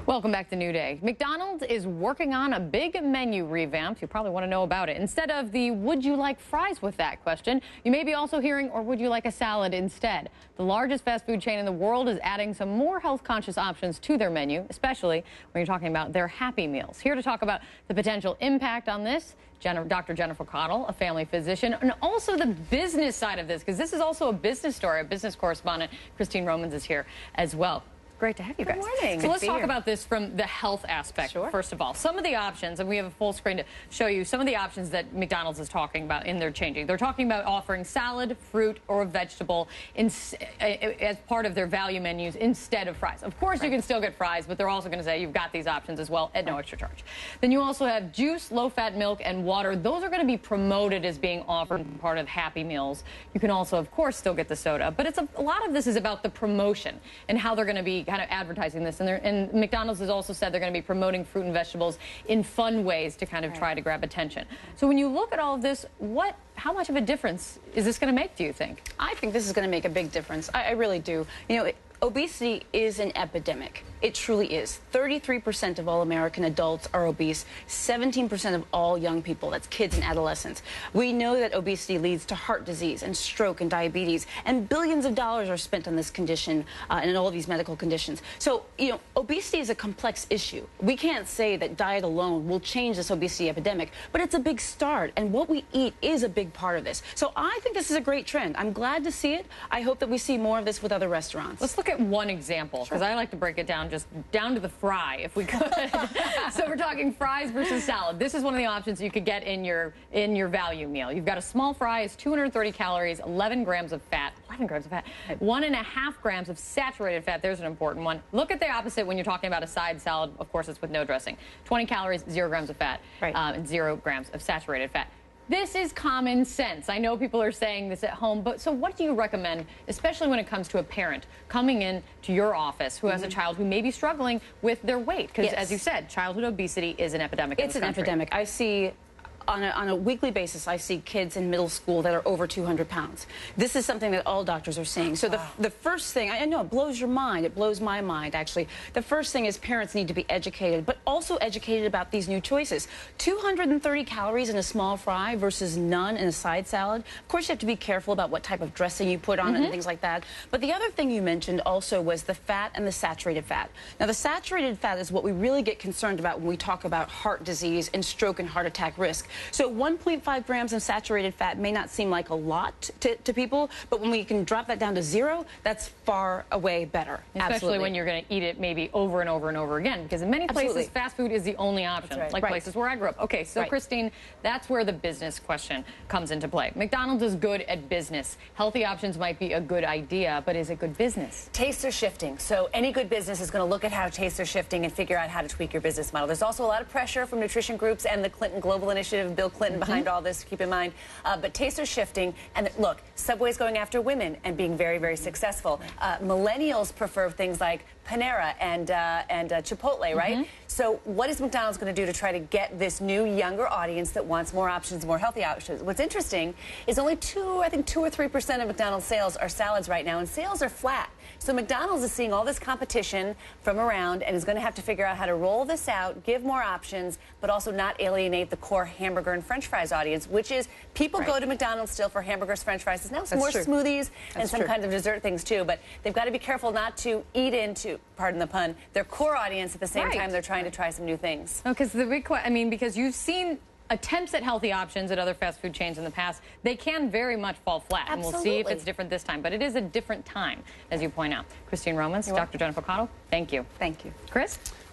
Welcome back to New Day. McDonald's is working on a big menu revamp. You probably want to know about it. Instead of the "would you like fries with that" question, you may be also hearing, or would you like a salad instead? The largest fast food chain in the world is adding some more health-conscious options to their menu, especially when you're talking about their Happy Meals. Here to talk about the potential impact on this, Dr. Jennifer Caudle, a family physician, and also the business side of this, because this is also a business story. A business correspondent, Christine Romans, is here as well. Great to have you guys. Good morning. So let's talk about this from the health aspect, first of all. Some of the options, and we have a full screen to show you some of the options that McDonald's is talking about in their changing. They're talking about offering salad, fruit, or a vegetable as part of their value menus instead of fries. Of course, you can still get fries, but they're also going to say you've got these options as well at no extra charge. Then you also have juice, low-fat milk, and water. Those are going to be promoted as being offered as part of Happy Meals. You can also, of course, still get the soda, but it's a lot of this is about the promotion and how they're going to be kind of advertising this, and McDonald's has also said they're going to be promoting fruit and vegetables in fun ways to kind of try to grab attention. So when you look at all of this, how much of a difference is this going to make, do you think? I think this is going to make a big difference. I really do. You know, obesity is an epidemic. It truly is. 33% of all American adults are obese, 17% of all young people, that's kids and adolescents. We know that obesity leads to heart disease and stroke and diabetes, and billions of dollars are spent on this condition and all of these medical conditions. So, you know, obesity is a complex issue. We can't say that diet alone will change this obesity epidemic, but it's a big start, and what we eat is a big part of this. So I think this is a great trend. I'm glad to see it. I hope that we see more of this with other restaurants. Let's look at one example, because I like to break it down just down to the fry, if we could. So we're talking fries versus salad. This is one of the options you could get in your value meal. You've got a small fry, is 230 calories, 11 grams of fat, 1.5 grams of saturated fat. There's an important one. Look at the opposite when you're talking about a side salad. Of course, it's with no dressing. 20 calories, 0 grams of fat, and 0 grams of saturated fat. This is common sense. I know people are saying this at home, but so what do you recommend, especially when it comes to a parent coming in to your office who has a child who may be struggling with their weight? Because as you said, childhood obesity is an epidemic in this country. It's an epidemic. I see on a weekly basis, I see kids in middle school that are over 200 pounds. This is something that all doctors are seeing. So the first thing, I know it blows your mind, it blows my mind actually. The first thing is parents need to be educated, but also educated about these new choices. 230 calories in a small fry versus none in a side salad. Of course, you have to be careful about what type of dressing you put on it and things like that. But the other thing you mentioned also was the fat and the saturated fat. Now, the saturated fat is what we really get concerned about when we talk about heart disease and stroke and heart attack risk. So 1.5 grams of saturated fat may not seem like a lot to people, but when we can drop that down to 0, that's far away better. Especially when you're going to eat it maybe over and over and over again, because in many places, fast food is the only option, like places where I grew up. Okay, so Christine, that's where the business question comes into play. McDonald's is good at business. Healthy options might be a good idea, but is it good business? Tastes are shifting, so any good business is going to look at how tastes are shifting and figure out how to tweak your business model. There's also a lot of pressure from nutrition groups and the Clinton Global Initiative, Bill Clinton behind all this, keep in mind. But tastes are shifting, and look, Subway's going after women and being very, very successful. Millennials prefer things like Panera and Chipotle, right? So what is McDonald's going to do to try to get this new, younger audience that wants more options, more healthy options? What's interesting is only 2 or 3% of McDonald's sales are salads right now, and sales are flat. So McDonald's is seeing all this competition from around and is going to have to figure out how to roll this out, give more options, but also not alienate the core hamburger and French fries audience, which is people go to McDonald's still for hamburgers, French fries. There's now some more smoothies and some kinds of dessert things too, but they've got to be careful not to eat into, pardon the pun, their core audience at the same time they're trying to try some new things. Because because you've seen attempts at healthy options at other fast food chains in the past, they can very much fall flat. And we'll see if it's different this time. But it is a different time, as you point out. Christine Romans, Dr. Jennifer Caudle, thank you. Thank you. Chris?